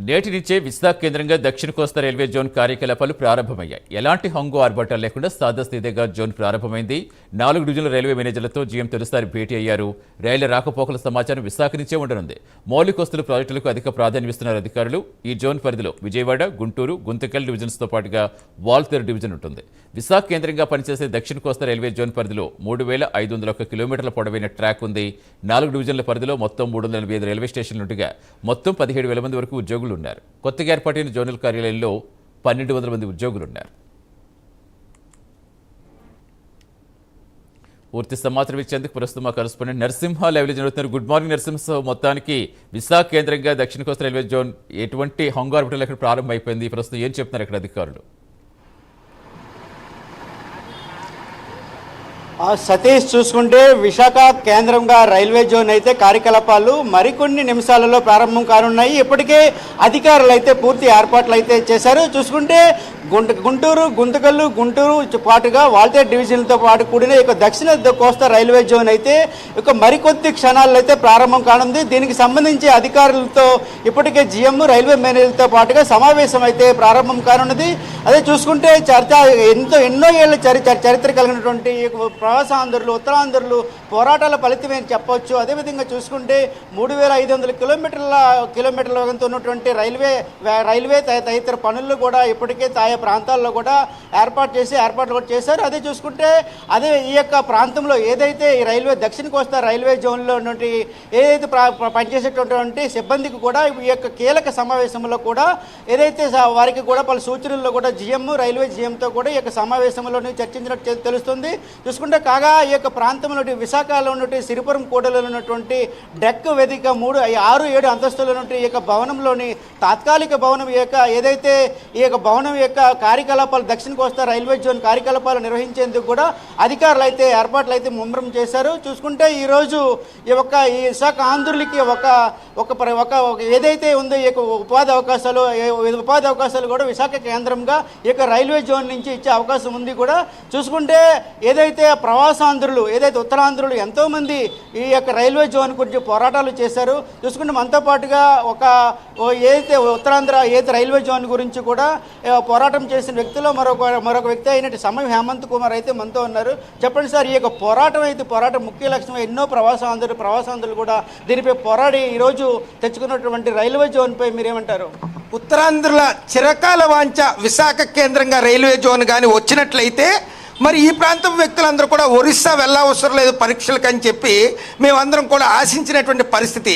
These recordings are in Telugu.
నేటి నుంచే విశాఖ కేంద్రంగా దక్షిణ కోస్తా రైల్వే జోన్ కార్యకలాపాలు ప్రారంభమయ్యాయి. ఎలాంటి హంగు ఆర్భాటాలు లేకుండా సాదాసీదాగా జోన్ ప్రారంభమైంది. 4 డివిజన్ల రైల్వే మేనేజర్లతో జీఎం తొలిసారి భేటీ అయ్యారు. రైళ్ల రాకపోకల సమాచారం విశాఖ నుంచే ఉండనుంది. మౌలిక వస్తువుల ప్రాజెక్టులకు అధిక ప్రాధాన్యమిస్తున్నారు అధికారులు. ఈ జోన్ పరిధిలో విజయవాడ, గుంటూరు, గుంతకల్ డివిజన్స్తో పాటుగా వాల్తేరు డివిజన్ ఉంటుంది. విశాఖ కేంద్రంగా పనిచేసే దక్షిణ కోస్తా రైల్వే జోన్ పరిధిలో 3501 కిలోమీటర్ల పొడవైన ట్రాక్ ఉంది. 4 డివిజన్ల పరిధిలో మొత్తం 385 రైల్వే స్టేషన్లు ఉండగా మొత్తం 17,000 మంది వరకు ఉద్యోగులు ఉన్నారు. కొత్తగా ఏర్పాటైన జోనల్ కార్యాలయంలో 1,200 మంది ఉద్యోగులున్నారు. పూర్తి సమాచారం ఇచ్చేందుకు ప్రస్తుతం మా కరెస్పాండెంట్ నరసింహ లైవ్లో జరుగుతున్నారు. Good morning Narasimha. మొత్తానికి విశాఖ కేంద్రంగా దక్షిణ కోస్తా రైల్వే జోన్ ఎటువంటి హంగారు అక్కడ ప్రారంభం అయిపోయింది. ప్రస్తుతం ఏం చెప్తున్నారు అక్కడ అధికారులు? సతీష్, చూసుకుంటే విశాఖ కేంద్రంగా రైల్వే జోన్ అయితే కార్యకలాపాలు మరికొన్ని నిమిషాలలో ప్రారంభం కానున్నాయి. ఇప్పటికే అధికారులు అయితే పూర్తి ఏర్పాట్లు అయితే చేశారు. చూసుకుంటే గుంటూరు, గుంతకల్లు, గుంటూరు పాటుగా వాల్తేరు డివిజన్లతో పాటు కూడిన ఇక దక్షిణ కోస్తా రైల్వే జోన్ అయితే ఇక మరికొద్ది క్షణాల్లో అయితే ప్రారంభం కానుంది. దీనికి సంబంధించి అధికారులతో ఇప్పటికే జీఎం, రైల్వే మేనేజర్తో పాటుగా సమావేశం అయితే ప్రారంభం కానున్నది. అదే చూసుకుంటే ఎన్నో ఏళ్ల చరిత్ర కలిగినటువంటి ప్రవాసాంధ్రులు, ఉత్తరాంధ్రులు పోరాటాల ఫలితమే చెప్పవచ్చు. అదేవిధంగా చూసుకుంటే 3,500 కిలోమీటర్ల వేగంతో ఉన్నటువంటి రైల్వే తదితర పనులు కూడా ఇప్పటికే ఆయా ప్రాంతాల్లో కూడా ఏర్పాట్లు కూడా చేశారు. అదే చూసుకుంటే ఈ యొక్క ప్రాంతంలో ఏదైతే ఈ దక్షిణ కోస్తా రైల్వే జోన్లో ఉన్నటువంటి ఏదైతే పనిచేసేటటువంటి సిబ్బందికి కూడా ఈ యొక్క కీలక సమావేశంలో కూడా ఏదైతే వారికి కూడా పలు సూచనల్లో కూడా జీఎం, రైల్వే జీఎంతో కూడా ఈ యొక్క సమావేశంలోనే చర్చించినట్టు తెలుస్తుంది. చూసుకుంటే కాగా ఈ యొక్క ప్రాంతంలో విశాఖలో ఉన్నటువంటి సిరిపురం కూడలిలో ఉన్నటువంటి డెక్ వేదిక 6-7 అంతస్తుల నుండి ఈ యొక్క భవనంలోని తాత్కాలిక భవనం ఏదైతే ఈ యొక్క భవనం యొక్క కార్యకలాపాలు దక్షిణ కోస్తా రైల్వే జోన్ కార్యకలాపాలు నిర్వహించేందుకు కూడా అధికారులు అయితే ఏర్పాట్లు అయితే ముమ్మరం చేశారు. చూసుకుంటే ఈరోజు ఈ విశాఖ ఆంధ్రులకి ఒక ఏదైతే ఉందో ఈ యొక్క ఉపాధి అవకాశాలు కూడా విశాఖ కేంద్రంగా ఈ యొక్క రైల్వే జోన్ నుంచి ఇచ్చే అవకాశం ఉంది కూడా. చూసుకుంటే ఏదైతే ప్రవాసాంధ్రులు, ఏదైతే ఉత్తరాంధ్రులు ఎంతోమంది ఈ యొక్క రైల్వే జోన్ గురించి పోరాటాలు చేశారు. చూసుకుంటే మనతో పాటుగా ఏదైతే ఉత్తరాంధ్ర రైల్వే జోన్ గురించి కూడా పోరాటం చేసిన వ్యక్తిలో మరొక వ్యక్తి అయినట్టు సమయం హేమంత్ కుమార్ అయితే మనతో ఉన్నారు. చెప్పండి సార్, ఈ యొక్క పోరాటం ముఖ్య లక్ష్యం ఎన్నో ప్రవాసాంధ్రులు కూడా దీనిపై పోరాడి ఈరోజు తెచ్చుకున్నటువంటి రైల్వే జోన్పై మీరేమంటారు? ఉత్తరాంధ్రుల చిరకాల వాంఛ విశాఖ కేంద్రంగా రైల్వే జోన్ కానీ వచ్చినట్లయితే మరి ఈ ప్రాంతం వ్యక్తులందరూ కూడా ఒరిస్సా వెళ్ళవసరం లేదు పరీక్షలకు అని చెప్పి మేమందరం కూడా ఆశించినటువంటి పరిస్థితి.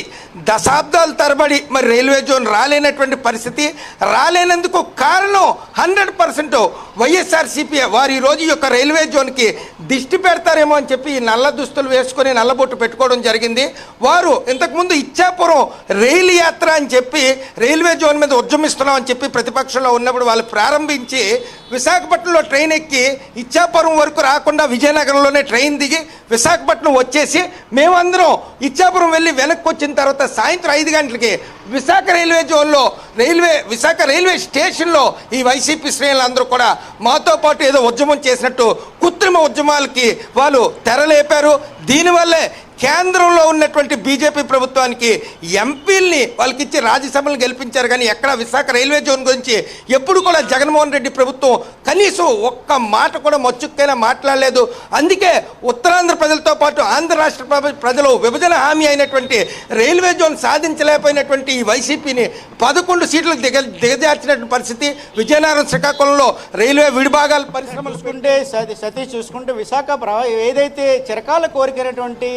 దశాబ్దాల తరబడి మరి రైల్వే జోన్ రాలేనటువంటి పరిస్థితి. రాలేనందుకు కారణం 100% వైఎస్ఆర్సీపీ వారు ఈరోజు ఈ యొక్క రైల్వే జోన్కి దిష్టి పెడతారేమో అని చెప్పి నల్ల దుస్తులు వేసుకొని నల్లబొట్టు పెట్టుకోవడం జరిగింది. వారు ఇంతకుముందు ఇచ్చాపురం రైలు యాత్ర అని చెప్పి రైల్వే జోన్ మీద ఉద్యమిస్తున్నాం అని చెప్పి ప్రతిపక్షంలో ఉన్నప్పుడు వాళ్ళు ప్రారంభించి విశాఖపట్నంలో ట్రైన్ ఎక్కి ఇచ్చాపురం వరకు రాకుండా విజయనగరంలోనే ట్రైన్ దిగి విశాఖపట్నం వచ్చేసి మేమందరం ఇచ్చాపురం వెళ్ళి వెనక్కి వచ్చిన తర్వాత సాయంత్రం 5 గంటలకి విశాఖ రైల్వే జోన్లో విశాఖ రైల్వే స్టేషన్లో ఈ వైసీపీ శ్రేణులందరూ కూడా మాతో పాటు ఏదో ఉద్యమం చేసినట్టు కృత్రిమ ఉద్యమాలకి వాళ్ళు తెరలేపారు. దీనివల్లే కేంద్రంలో ఉన్నటువంటి బీజేపీ ప్రభుత్వానికి ఎంపీల్ని వాళ్ళకి ఇచ్చి రాజ్యసభలు గెలిపించారు. కానీ ఎక్కడ విశాఖ రైల్వే జోన్ గురించి ఎప్పుడు కూడా జగన్మోహన్ రెడ్డి ప్రభుత్వం కనీసం ఒక్క మాట కూడా మొచ్చుక్కైనా మాట్లాడలేదు. అందుకే ఉత్తరాంధ్ర ప్రజలతో పాటు ఆంధ్ర రాష్ట్ర ప్రజలు విభజన హామీ అయినటువంటి రైల్వే జోన్ సాధించలేకపోయినటువంటి ఈ వైసీపీని 11 సీట్లు దిగజార్చినటువంటి పరిస్థితి. విజయనగరం, శ్రీకాకుళంలో రైల్వే విడిభాగాల పరిశ్రమలు సతీష్ చూసుకుంటే విశాఖ ఏదైతే చిరకాల కోరికైనటువంటి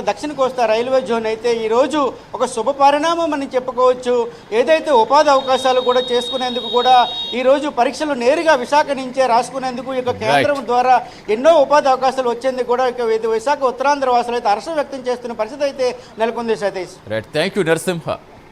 దక్షిణ కోస్తా రైల్వే జోన్ అయితే ఈరోజు ఒక శుభ పరిణామం అని చెప్పుకోవచ్చు. ఏదైతే ఉపాధి అవకాశాలు కూడా చేసుకునేందుకు కూడా ఈరోజు పరీక్షలు నేరుగా విశాఖ నుంచే రాసుకునేందుకు ఈ కేంద్రం ద్వారా ఎన్నో ఉపాధి అవకాశాలు వచ్చేందుకు కూడా విశాఖ ఉత్తరాంధ్ర వాసులు అయితే హర్షం వ్యక్తం చేస్తున్న పరిస్థితి అయితే నెలకొంది. Satish, thank you Narasimha.